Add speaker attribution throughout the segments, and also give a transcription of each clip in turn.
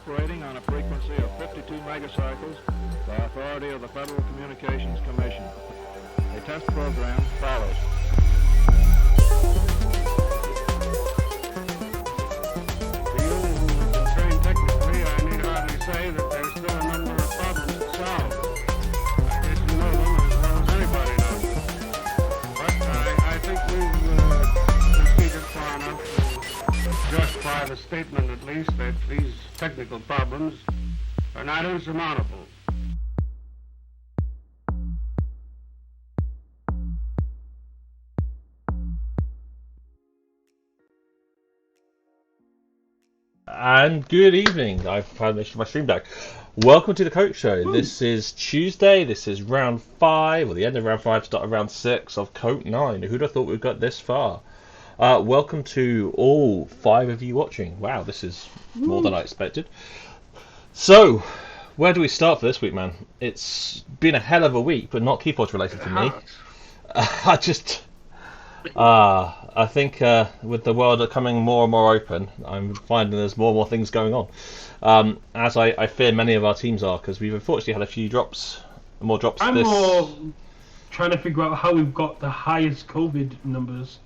Speaker 1: operating on a frequency of 52 megacycles by authority of the Federal Communications Commission. A test program follows. To you who've been trained technically, I need hardly say that there's still a number of problems to solve. I guess you know them as well as anybody knows them. But I think we've proceeded far enough to justify the statement, at least, that these technical problems are not insurmountable.
Speaker 2: And good evening. I've finished my stream deck. Welcome to the KOTE Show. This is Tuesday. This is round 5, or the end of round 5, start of round 6 of KOTE 9. Who'd have thought we'd got this far? Welcome to all 5 of you watching. Wow, this is more than I expected. So, where do we start for this week, man? It's been a hell of a week, but not Keyforge related for me. I think with the world becoming more and more open, I'm finding there's more and more things going on. As I fear many of our teams are, because we've unfortunately had a few more drops.
Speaker 3: I'm more trying to figure out how we've got the highest COVID numbers,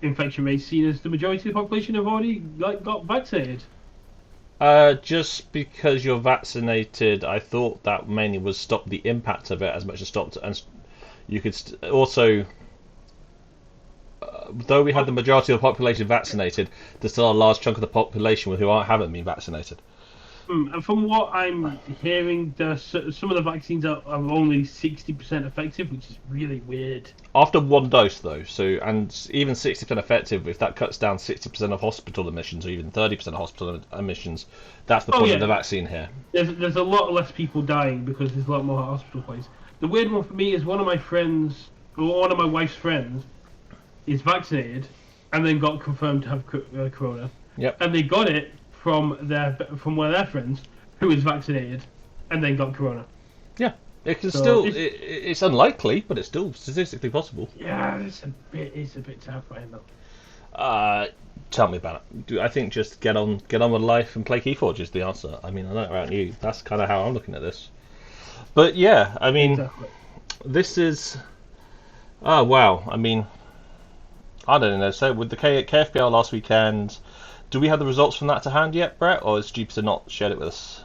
Speaker 3: infection rates, seen as the majority of the population have already got vaccinated.
Speaker 2: Just because you're vaccinated, I thought that mainly was stop the impact of it as much as stopped, and you could also. Though we had the majority of the population vaccinated, there's still a large chunk of the population who haven't been vaccinated.
Speaker 3: And from what I'm hearing, some of the vaccines are only 60% effective, which is really weird.
Speaker 2: After one dose, though, and even 60% effective, if that cuts down 60% of hospital admissions, or even 30% of hospital admissions, that's the point of the vaccine here.
Speaker 3: There's a lot less people dying because there's a lot more hospital plays. The weird one for me is one of my wife's friends, is vaccinated and then got confirmed to have corona.
Speaker 2: Yep.
Speaker 3: And they got it from one of their friends who is vaccinated and then got corona.
Speaker 2: Yeah, it can it's unlikely, but it's still statistically possible.
Speaker 3: Yeah, it's a bit terrifying though.
Speaker 2: Tell me about it. I think just get on with life and play Keyforge is the answer. I mean, I don't know about you. That's kind of how I'm looking at this. But yeah, I mean, exactly. This is. Oh wow! I mean. I don't know. So with the KFPL last weekend, do we have the results from that to hand yet, Brett, or has Jupiter not shared it with us?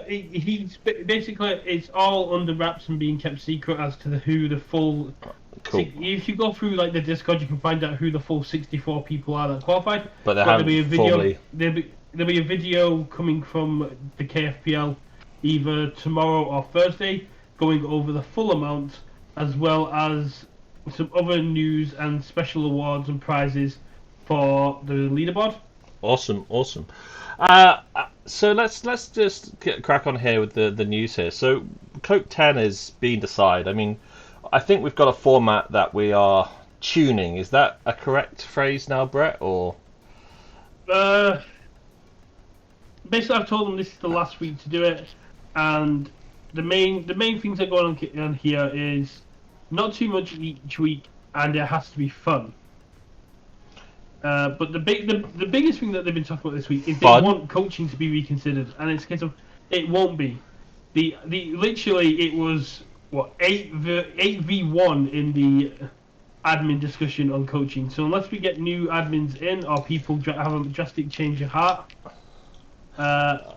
Speaker 3: He's basically it's all under wraps and being kept secret as to who the full.
Speaker 2: Cool.
Speaker 3: If you go through the Discord, you can find out who the full 64 people are that qualified.
Speaker 2: But there'll be a video.
Speaker 3: There'll be a video coming from the KFPL either tomorrow or Thursday, going over the full amount as well as some other news and special awards and prizes for the leaderboard.
Speaker 2: Awesome. So let's just crack on here with the news here. So KOTE 10 is being decided. I mean, I think we've got a format that we are tuning. Is that a correct phrase now, Brett? Or
Speaker 3: basically, I've told them this is the last week to do it, and the main things that go on here is. Not too much each week, and it has to be fun. But the biggest thing that they've been talking about this week is they want coaching to be reconsidered, and it's a case of it won't be. Literally it was 8v1 in the admin discussion on coaching. So unless we get new admins in or people have a drastic change of heart,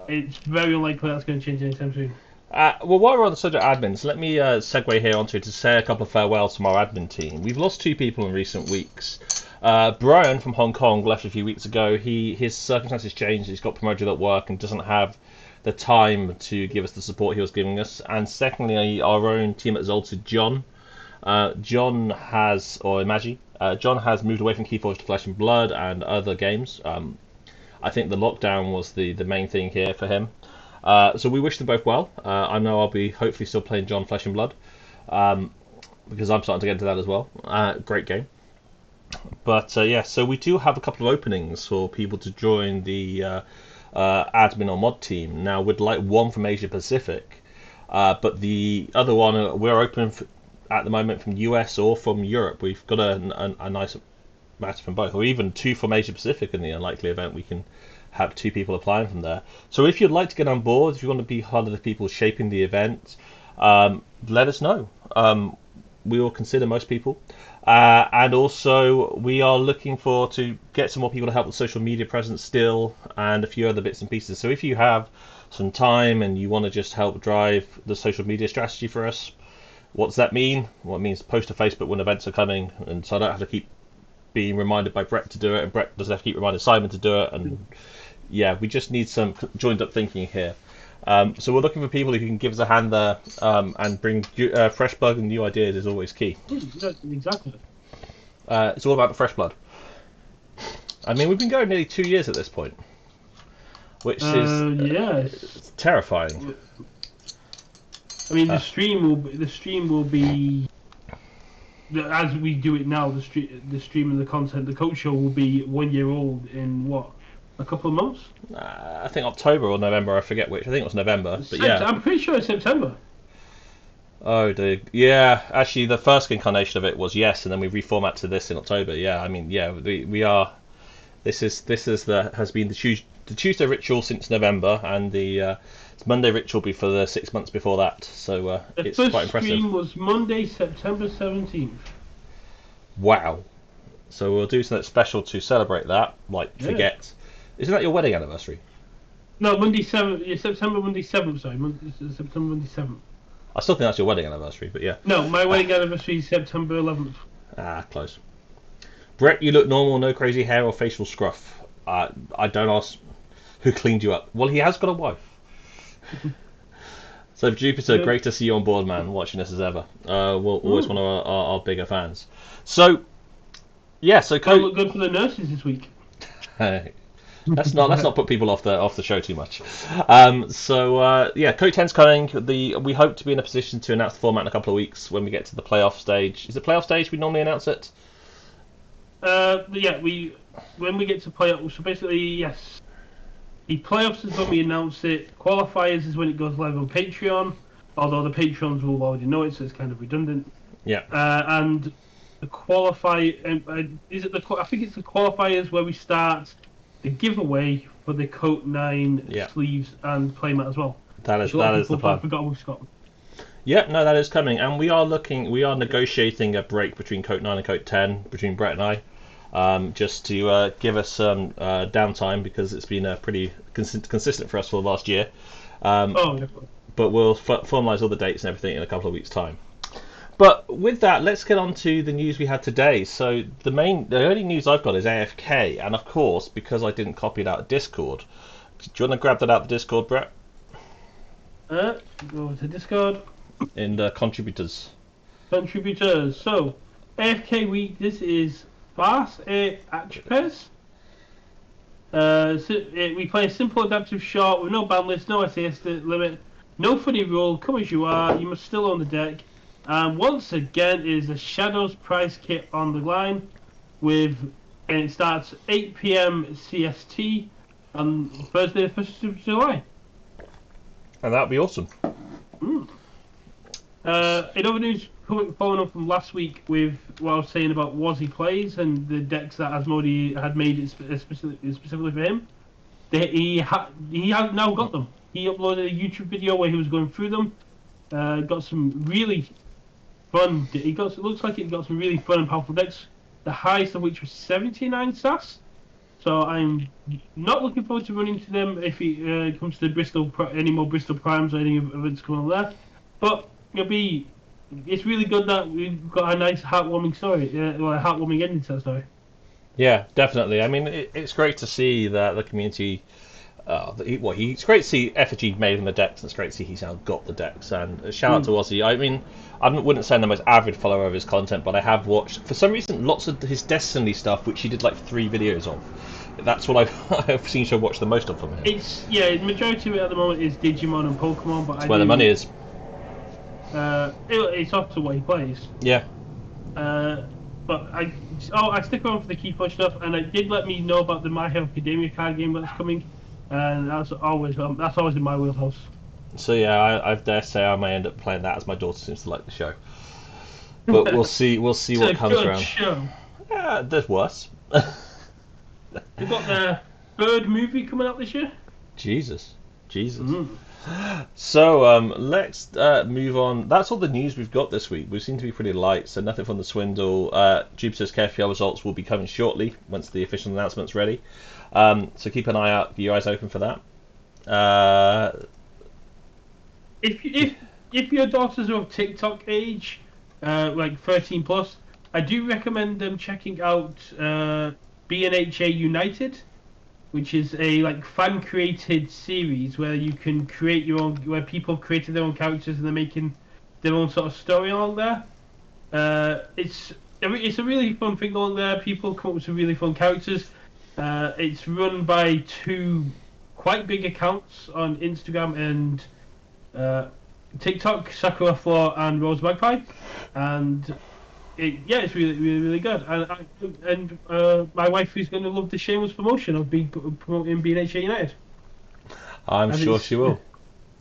Speaker 3: it's very unlikely that's going to change anytime soon.
Speaker 2: Well, while we're on the subject of admins, let me segue here onto it to say a couple of farewells from our admin team. We've lost 2 people in recent weeks. Brian from Hong Kong left a few weeks ago. His circumstances changed. He's got promoted at work and doesn't have the time to give us the support he was giving us. And secondly, our own team at Zolted, John. John has moved away from Keyforge to Flesh and Blood and other games. I think the lockdown was the main thing here for him. So we wish them both well. I know I'll be hopefully still playing John Flesh and Blood because I'm starting to get into that as well. Great game. But so we do have a couple of openings for people to join the admin or mod team. Now we'd like one from Asia Pacific, but the other one we're open at the moment from US or from Europe. We've got a nice match from both, or even 2 from Asia Pacific in the unlikely event we can have 2 people applying from there. So if you'd like to get on board, if you want to be part of the people shaping the event, let us know. We will consider most people. And also, we are looking to get some more people to help with social media presence still, and a few other bits and pieces. So if you have some time and you want to just help drive the social media strategy for us, what does that mean? Well, it means post to Facebook when events are coming, and so I don't have to keep being reminded by Brett to do it, and Brett doesn't have to keep reminding Simon to do it. And yeah, we just need some joined up thinking here. So we're looking for people who can give us a hand there, and bring fresh blood and new ideas is always key.
Speaker 3: Exactly.
Speaker 2: It's all about the fresh blood. I mean, we've been going nearly 2 years at this point, which is
Speaker 3: it's
Speaker 2: terrifying.
Speaker 3: I mean, the stream will be as we do it now. The stream and the content, the coach show will be 1 year old in what, a couple of months?
Speaker 2: I think October or November. I forget which. I think it was November. But yeah,
Speaker 3: I'm pretty sure it's September.
Speaker 2: Oh, yeah. Actually, the first incarnation of it was yes, and then we reformat to this in October. Yeah, I mean, yeah, we are. This has been the Tuesday ritual since November, and the Monday ritual will be for the 6 months before that. So it's quite impressive.
Speaker 3: The first stream was Monday, September 17th.
Speaker 2: Wow. So we'll do something special to celebrate that. Forget. Isn't that your wedding anniversary?
Speaker 3: No, Monday 7th. Yeah, September Monday 7th. Sorry, September Monday 7th.
Speaker 2: I still think that's your wedding anniversary, but yeah.
Speaker 3: No, my wedding anniversary is September 11th.
Speaker 2: Close. Brett, you look normal, no crazy hair or facial scruff. I don't ask who cleaned you up. Well, he has got a wife. So Jupiter, great to see you on board, man. Watching us as ever. We're always one of our bigger fans. So, yeah. So
Speaker 3: I look good for the nurses this week.
Speaker 2: Let's not put people off the show too much. KOTE 10's coming. We hope to be in a position to announce the format in a couple of weeks when we get to the playoff stage. Is it playoff stage we normally announce it?
Speaker 3: When we get to playoffs, so basically, yes. The playoffs is when we announce it. Qualifiers is when it goes live on Patreon, although the Patreons will already know it, so it's kind of redundant.
Speaker 2: Yeah.
Speaker 3: And the I think it's the qualifiers where we start the giveaway for the KOTE 9 sleeves and playmat as well.
Speaker 2: That is the plan.
Speaker 3: I forgot we've got.
Speaker 2: Yeah, no, that is coming, and we are negotiating a break between KOTE 9 and KOTE 10 between Brett and I. Just to give us some downtime, because it's been pretty consistent for us for the last year. But we'll formalise all the dates and everything in a couple of weeks' time. But with that, let's get on to the news we had today. So the only news I've got is AFK, and of course, because I didn't copy it out of Discord, do you want to grab that out of Discord, Brett?
Speaker 3: Go to Discord.
Speaker 2: In the contributors.
Speaker 3: So, AFK week, this is Fast Achpes. We play a simple adaptive shot with no ban list, no SAS limit, no funny rule, come as you are, you must still own the deck. And once again, it is a Shadows prize kit on the line, and it starts 8 PM CST on Thursday, the 1st of July.
Speaker 2: And that would be awesome.
Speaker 3: In other news, following up from last week with what I was saying about Wazzy Plays and the decks that Asmodee had made specifically for him, he has now got them. He uploaded a YouTube video where he was going through them. Got some really fun. It looks like it got some really fun and powerful decks. The highest of which was 79 SAS. So I'm not looking forward to running to them if it comes to any more Bristol Primes or any events coming on there. But it's really good that we've got a nice heartwarming story, a heartwarming ending to that story. Yeah,
Speaker 2: definitely. I mean, it's great to see that the community. It's great to see effigy made in the decks, and it's great to see he's now got the decks. And shout out to Ozzy. I mean, I wouldn't say I'm the most avid follower of his content, but I have watched, for some reason, lots of his Destiny stuff, which he did like 3 videos of. That's what I've seen to watch the most of from him.
Speaker 3: The majority of it at the moment is Digimon and Pokemon, but
Speaker 2: that's where the money is.
Speaker 3: It's up to what he plays.
Speaker 2: Yeah.
Speaker 3: But I stick around for the key push stuff, and it did let me know about the My Hero Academia card game that's coming, and that's always in my wheelhouse.
Speaker 2: So yeah, I dare say I may end up playing that, as my daughter seems to like the show. But we'll see what comes around.
Speaker 3: Show.
Speaker 2: Yeah, there's worse.
Speaker 3: We've got third movie coming out this year.
Speaker 2: Jesus.
Speaker 3: Mm.
Speaker 2: So let's move on. That's all the news we've got this week. We seem to be pretty light, so nothing from the swindle. Jupiter's KFPL results will be coming shortly once the official announcement's ready. So keep an eye out, keep your eyes open for that.
Speaker 3: If your daughters are of TikTok age, like 13 plus, I do recommend them checking out BNHA United, which is a like fan created series where you can create your own, where people have created their own characters and they're making their own sort of story along there. It's a really fun thing along there. People come up with some really fun characters. It's run by two quite big accounts on Instagram and TikTok, Sakura Floor and Rose Magpie, and it's really good. And my wife is going to love the shameless promotion of being promoting BNHA United.
Speaker 2: I'm sure she will.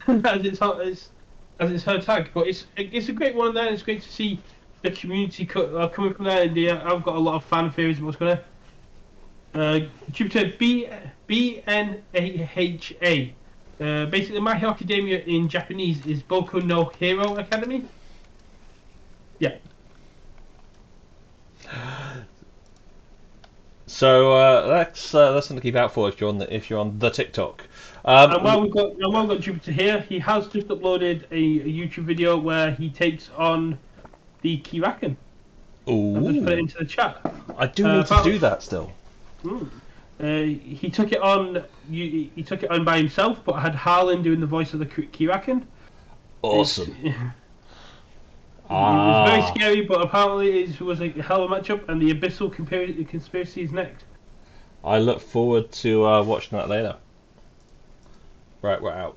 Speaker 3: as it's her tag, but it's a great one there. It's great to see the community coming from there. And I've got a lot of fan theories of what's going to. Jupiter BNAHA. Basically, My Hero Academia in Japanese is Boku no Hero Academy. Yeah.
Speaker 2: So that's something to keep out for if you're on the TikTok.
Speaker 3: And while we've got Jupiter here, he has just uploaded a YouTube video where he takes on the Kiraken. I'll just put it into the chat.
Speaker 2: I do need to do that still.
Speaker 3: He took it on. He took it on by himself, but had Harlan doing the voice of the Kiraken.
Speaker 2: Awesome.
Speaker 3: It was very scary, but apparently it was a hell of a matchup, and the Abyssal Conspiracy is next.
Speaker 2: I look forward to watching that later. Right, we're out.